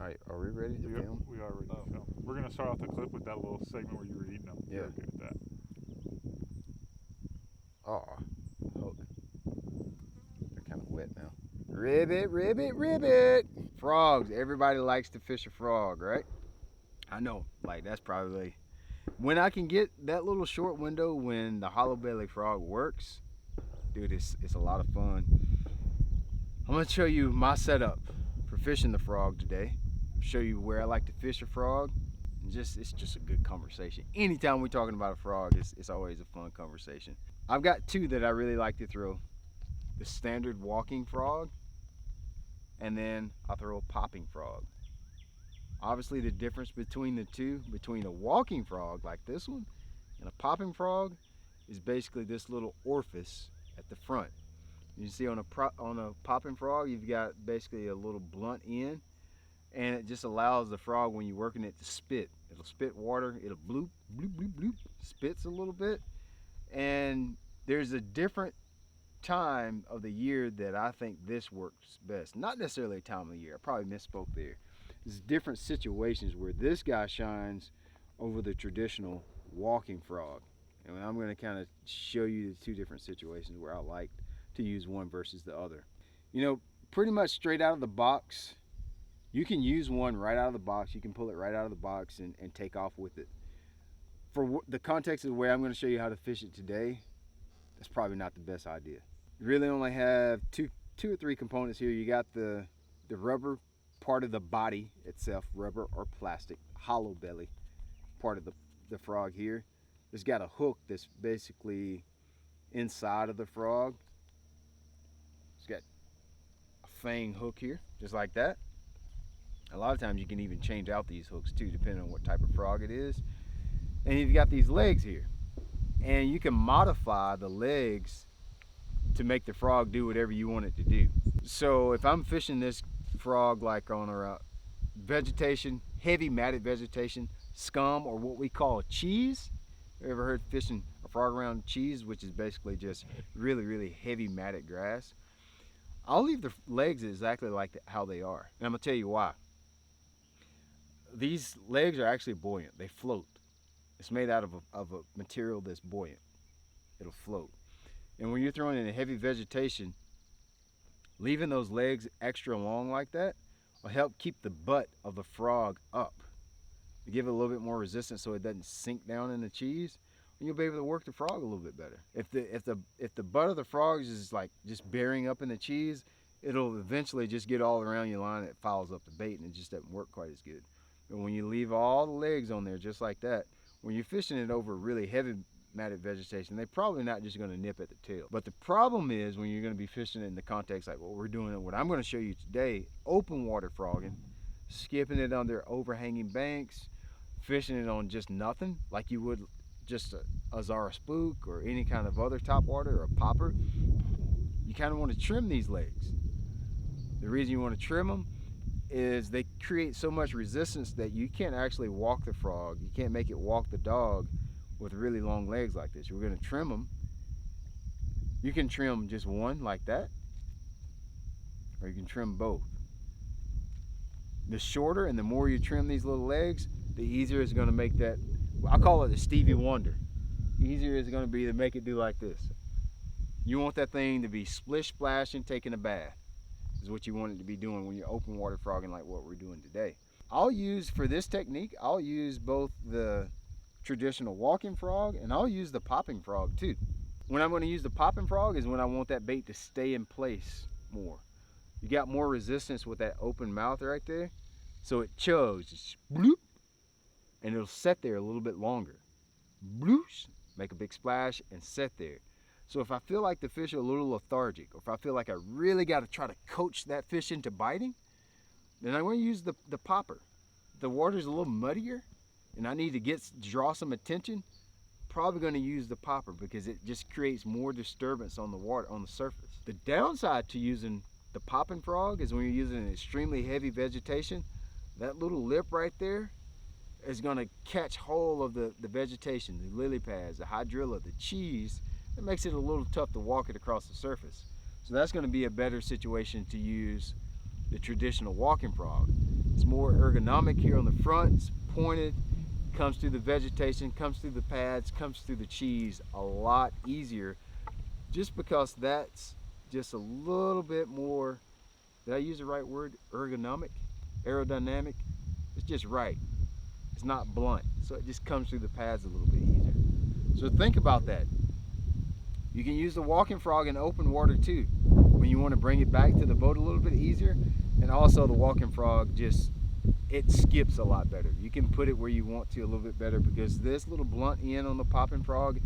Alright, are we ready to film? We are ready to film. We're going to start off the clip with that little segment where you were eating them. Yeah. You're okay with that. Oh, hook. They're kind of wet now. Ribbit, ribbit, ribbit. Frogs. Everybody likes to fish a frog, right? I know. Like, that's probably... When I can get that little short window when the hollow belly frog works, dude, it's a lot of fun. I'm going to show you my setup for fishing the frog today. Show you where I like to fish a frog. And it's just a good conversation. Anytime we're talking about a frog, it's always a fun conversation. I've got two that I really like to throw. The standard walking frog, and then I'll throw a popping frog. Obviously the difference between the two, between a walking frog like this one and a popping frog, is basically this little orifice at the front. You see on a popping frog, you've got basically a little blunt end, and it just allows the frog, when you're working it, to spit. It'll spit water, it'll bloop, bloop, bloop, bloop, spits a little bit. And there's a different time of the year that I think this works best. Not necessarily a time of the year, I probably misspoke there. There's different situations where this guy shines over the traditional walking frog. And I'm going to kind of show you the two different situations where I like to use one versus the other. You know, pretty much straight out of the box, you can use one right out of the box. You can pull it right out of the box and take off with it. For the context of the way I'm going to show you how to fish it today, that's probably not the best idea. You really only have two or three components here. You got the rubber part of the body itself, rubber or plastic, hollow belly part of the frog here. It's got a hook that's basically inside of the frog. It's got a fang hook here, just like that. A lot of times you can even change out these hooks too, depending on what type of frog it is. And you've got these legs here, and you can modify the legs to make the frog do whatever you want it to do. So if I'm fishing this frog like on a vegetation, heavy matted vegetation, scum, or what we call cheese. You ever heard fishing a frog around cheese, which is basically just really, really heavy matted grass? I'll leave the legs exactly like how they are, and I'm gonna tell you why. These legs are actually buoyant. They float. It's made out of a material that's buoyant. It'll float. And when you're throwing in a heavy vegetation, leaving those legs extra long like that will help keep the butt of the frog up. You give it a little bit more resistance so it doesn't sink down in the cheese, and you'll be able to work the frog a little bit better. If the butt of the frog is like just bearing up in the cheese, it'll eventually just get all around your line. It fouls up the bait and it just doesn't work quite as good. But when you leave all the legs on there just like that, when you're fishing it over really heavy matted vegetation, they're probably not just going to nip at the tail. But the problem is when you're going to be fishing it in the context like what we're doing and what I'm going to show you today, open water frogging, skipping it under overhanging banks, fishing it on just nothing like you would just a Zara spook or any kind of other topwater or a popper, you kind of want to trim these legs. The reason you want to trim them is they create so much resistance that you can't actually walk the frog. You can't make it walk the dog with really long legs like this. We're going to trim them. You can trim just one like that, or you can trim both. The shorter and the more you trim these little legs, the easier it's going to make that, I call it the Stevie Wonder. Easier it's going to be to make it do like this. You want that thing to be splish splashing, taking a bath, is what you want it to be doing when you're open water frogging like what we're doing today. I'll use, for this technique, I'll use both the traditional walking frog and I'll use the popping frog too. When I'm going to use the popping frog is when I want that bait to stay in place more. You got more resistance with that open mouth right there, so it chugs, just bloop, and it'll set there a little bit longer. Bloosh, make a big splash and set there. So if I feel like the fish are a little lethargic, or if I feel like I really got to try to coach that fish into biting, then I'm going to use the popper. The water's a little muddier and I need to draw some attention, probably going to use the popper because it just creates more disturbance on the water, on the surface. The downside to using the popping frog is when you're using an extremely heavy vegetation, that little lip right there is going to catch hold of the vegetation, the lily pads, the hydrilla, the cheese. It makes it a little tough to walk it across the surface. So that's going to be a better situation to use the traditional walking frog. It's more ergonomic here on the front. It's pointed, comes through the vegetation, comes through the pads, comes through the cheese a lot easier, just because that's just a little bit more, did I use the right word? Ergonomic? Aerodynamic? It's just right. It's not blunt, so it just comes through the pads a little bit easier. So think about that. You can use the walking frog in open water too, when you want to bring it back to the boat a little bit easier. And also the walking frog just, it skips a lot better. You can put it where you want to a little bit better, because this little blunt end on the popping frog,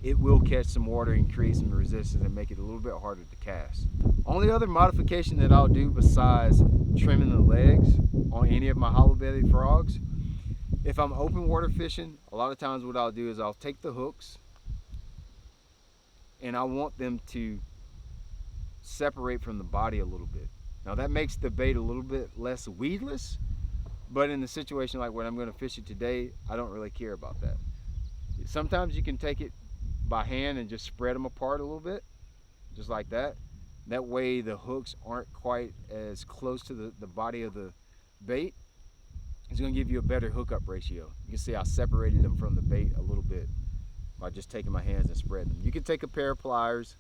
it will catch some water and create some resistance and make it a little bit harder to cast. Only other modification that I'll do besides trimming the legs on any of my hollow-bellied frogs, if I'm open water fishing, a lot of times what I'll do is I'll take the hooks and I want them to separate from the body a little bit. Now that makes the bait a little bit less weedless, but in the situation like when I'm going to fish it today, I don't really care about that. Sometimes you can take it by hand and just spread them apart a little bit, just like that. That way the hooks aren't quite as close to the body of the bait. It's going to give you a better hookup ratio. You can see I separated them from the bait a little bit by just taking my hands and spreading them. You can take a pair of pliers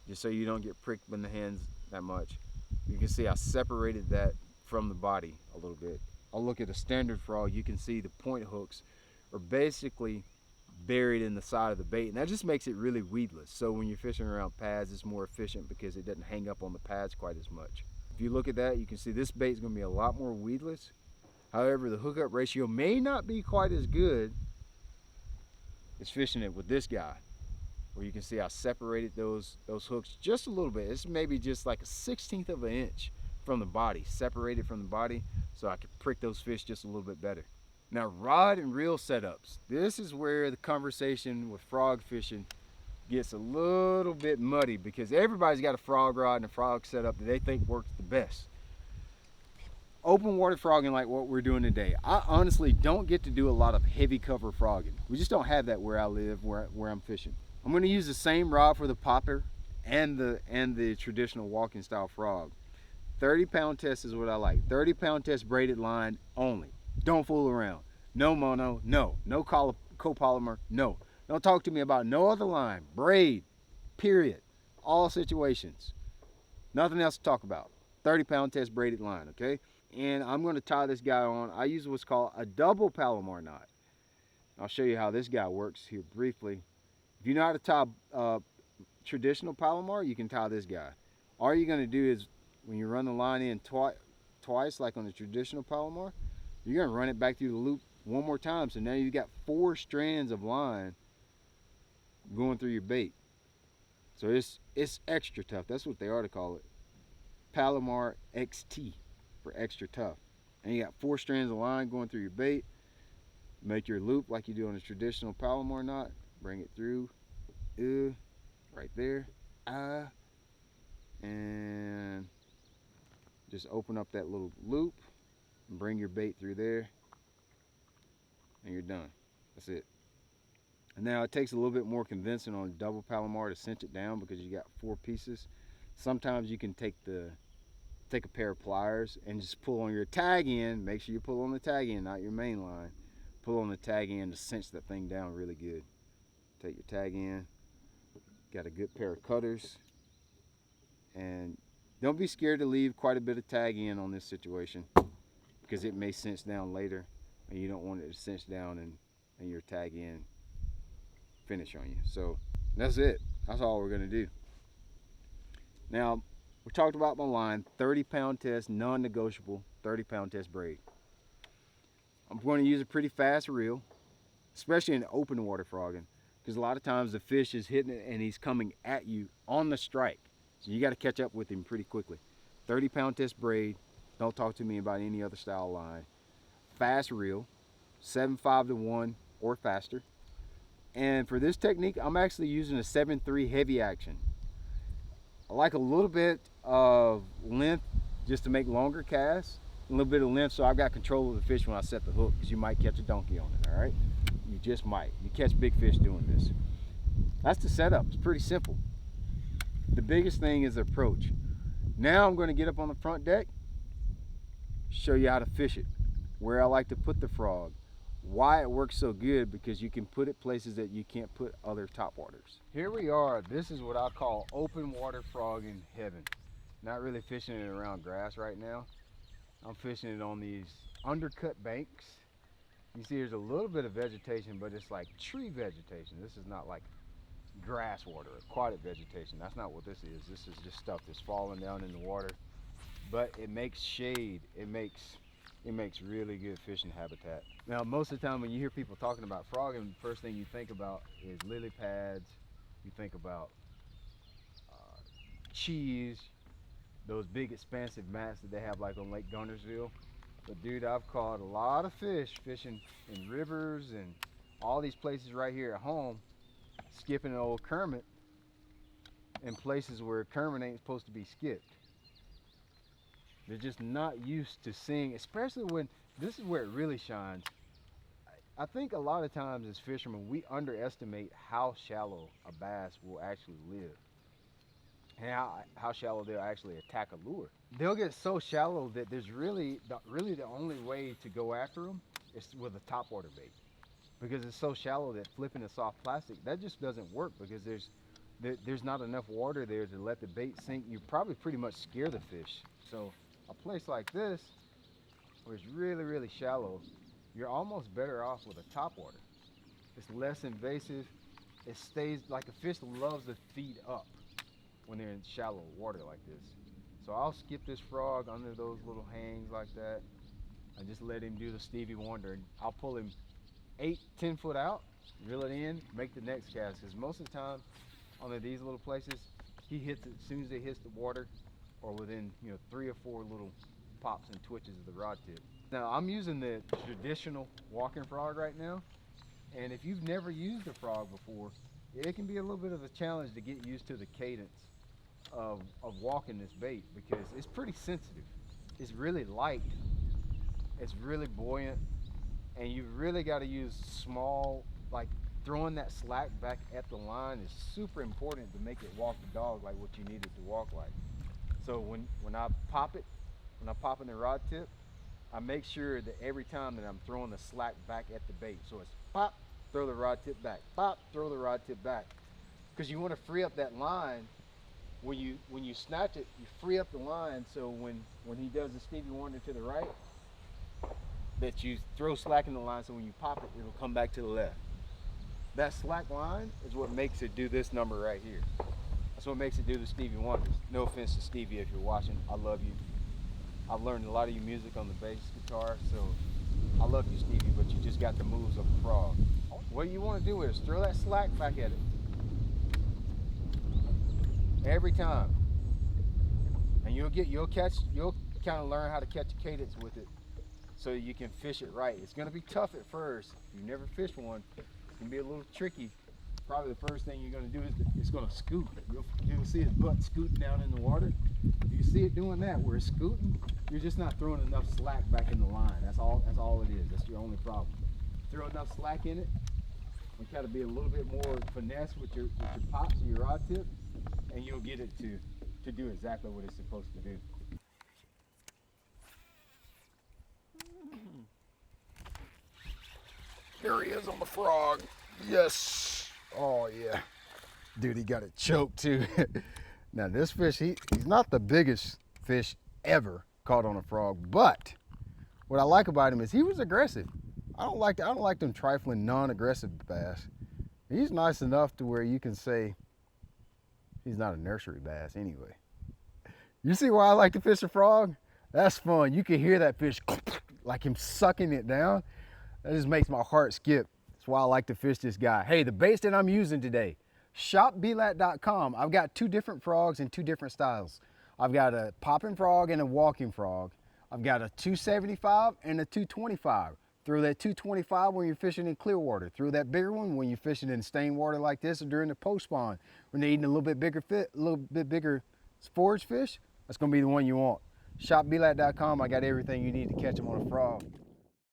just so you don't get pricked in the hands that much. You can see I separated that from the body a little bit. I'll look at a standard frog. You can see the point hooks are basically buried in the side of the bait, and that just makes it really weedless. So when you're fishing around pads, it's more efficient because it doesn't hang up on the pads quite as much. If you look at that, you can see this bait is going to be a lot more weedless. However, the hookup ratio may not be quite as good as fishing it with this guy, where you can see I separated those hooks just a little bit. It's maybe just like a 1/16 of an inch from the body, separated from the body, so I can prick those fish just a little bit better. Now, rod and reel setups. This is where the conversation with frog fishing gets a little bit muddy, because everybody's got a frog rod and a frog setup that they think works the best. Open water frogging like what we're doing today, I honestly don't get to do a lot of heavy cover frogging. We just don't have that where I live, where I'm fishing. I'm going to use the same rod for the popper and the traditional walking style frog. 30-pound test is what I like. 30-pound test braided line only. Don't fool around. No mono, no copolymer, no. Don't talk to me about no other line. Braid, period. All situations. Nothing else to talk about. 30-pound test braided line, okay? And I'm going to tie this guy on. I use what's called a double Palomar knot. I'll show you how this guy works here briefly. If you know how to tie traditional Palomar, you can tie this guy. All you're going to do is, when you run the line in twice, like on the traditional Palomar, you're going to run it back through the loop one more time. So now you've got 4 strands of line going through your bait. So it's extra tough. That's what they ought to call it. Palomar XT for extra tough. And you got 4 strands of line going through your bait. Make your loop like you do on a traditional Palomar knot. Bring it through. Right there. And just open up that little loop and bring your bait through there, and you're done. That's it. And now it takes a little bit more convincing on double Palomar to cinch it down, because you got 4 pieces. Sometimes you can take a pair of pliers and just pull on your tag end. Make sure you pull on the tag end, not your main line. Pull on the tag end to cinch that thing down really good. Take your tag end. Got a good pair of cutters. And don't be scared to leave quite a bit of tag in on this situation, because it may cinch down later, and you don't want it to cinch down and your tag in finish on you. So that's it. That's all we're going to do. Now, we talked about my line, 30-pound test, non-negotiable, 30-pound test braid. I'm going to use a pretty fast reel, especially in open water frogging, because a lot of times the fish is hitting it and he's coming at you on the strike. So you got to catch up with him pretty quickly. 30-pound test braid. Don't talk to me about any other style line. Fast reel, 7.5 to 1 or faster. And for this technique, I'm actually using a 7.3 heavy action. I like a little bit of length just to make longer casts. A little bit of length so I've got control of the fish when I set the hook, because you might catch a donkey on it, all right? You just might. You catch big fish doing this. That's the setup. It's pretty simple. The biggest thing is the approach. Now I'm going to get up on the front deck, show you how to fish it, where I like to put the frog, why it works so good, because you can put it places that you can't put other topwaters. Here we are. This is what I call open water frog in heaven. Not really fishing it around grass right now. I'm fishing it on these undercut banks. You see there's a little bit of vegetation, but it's like tree vegetation. This is not like grass water, aquatic vegetation. That's not what this is. This is just stuff that's falling down in the water. But it makes shade. It makes really good fishing habitat. Now, most of the time when you hear people talking about frogging, the first thing you think about is lily pads. You think about cheese, those big expansive mats that they have like on Lake Guntersville. But dude, I've caught a lot of fish fishing in rivers and all these places right here at home, skipping an old Kermit in places where Kermit ain't supposed to be skipped. They're just not used to seeing, especially when, this is where it really shines. I think a lot of times as fishermen, we underestimate how shallow a bass will actually live and how shallow they'll actually attack a lure. They'll get so shallow that there's really the only way to go after them is with a topwater bait, because it's so shallow that flipping a soft plastic, that just doesn't work, because there's not enough water there to let the bait sink. You probably pretty much scare the fish. So a place like this, where it's really shallow, you're almost better off with a topwater. It's less invasive. It stays, like a fish loves to feed up when they're in shallow water like this. So I'll skip this frog under those little hangs like that and just let him do the Stevie Wonder. And I'll pull him 8-10 foot out, reel it in, make the next cast, because most of the time under these little places, he hits it as soon as it hits the water, or within 3 or 4 little pops and twitches of the rod tip. Now I'm using the traditional walking frog right now, and if you've never used a frog before, it can be a little bit of a challenge to get used to the cadence of walking this bait, because it's pretty sensitive. It's really light, it's really buoyant, and you've really got to use small, like throwing that slack back at the line is super important to make it walk the dog like what you need it to walk like. So when I pop it, when I'm popping the rod tip, I make sure that every time that I'm throwing the slack back at the bait. So it's pop, throw the rod tip back, pop, throw the rod tip back. Because you want to free up that line. When you snatch it, you free up the line, so when he does the Stevie Wonder to the right, that you throw slack in the line, so when you pop it, it'll come back to the left. That slack line is what makes it do this number right here. That's what makes it do the Stevie Wonders. No offense to Stevie if you're watching, I love you. I've learned a lot of your music on the bass guitar, so I love you, Stevie, but you just got the moves of a frog. What you want to do is throw that slack back at it. Every time. And you'll kind of learn how to catch a cadence with it, so you can fish it right. It's going to be tough at first. If you've never fished one, it's going to be a little tricky. Probably the first thing you're going to do is it's going to scoot. You'll see his butt scooting down in the water. If you see it doing that, where it's scooting, you're just not throwing enough slack back in the line. That's all it is. That's your only problem. Throw enough slack in it, and kind of be a little bit more finesse with your pops or your rod tip, and you'll get it to do exactly what it's supposed to do. There he is on the frog. Yes. Oh yeah. Dude, he got it choked too. Now this fish, he's not the biggest fish ever caught on a frog, but what I like about him is he was aggressive. I don't like them trifling, non-aggressive bass. He's nice enough to where you can say he's not a nursery bass anyway. You see why I like to fish a frog? That's fun. You can hear that fish like him sucking it down. That just makes my heart skip. That's why I like to fish this guy. Hey, the baits that I'm using today, shopblat.com. I've got 2 different frogs in 2 different styles. I've got a popping frog and a walking frog. I've got a 275 and a 225. Throw that 225 when you're fishing in clear water. Throw that bigger one when you're fishing in stained water like this, or during the post spawn when they're eating a little bit bigger forage fish. That's gonna be the one you want. Shopblat.com. I got everything you need to catch them on a frog.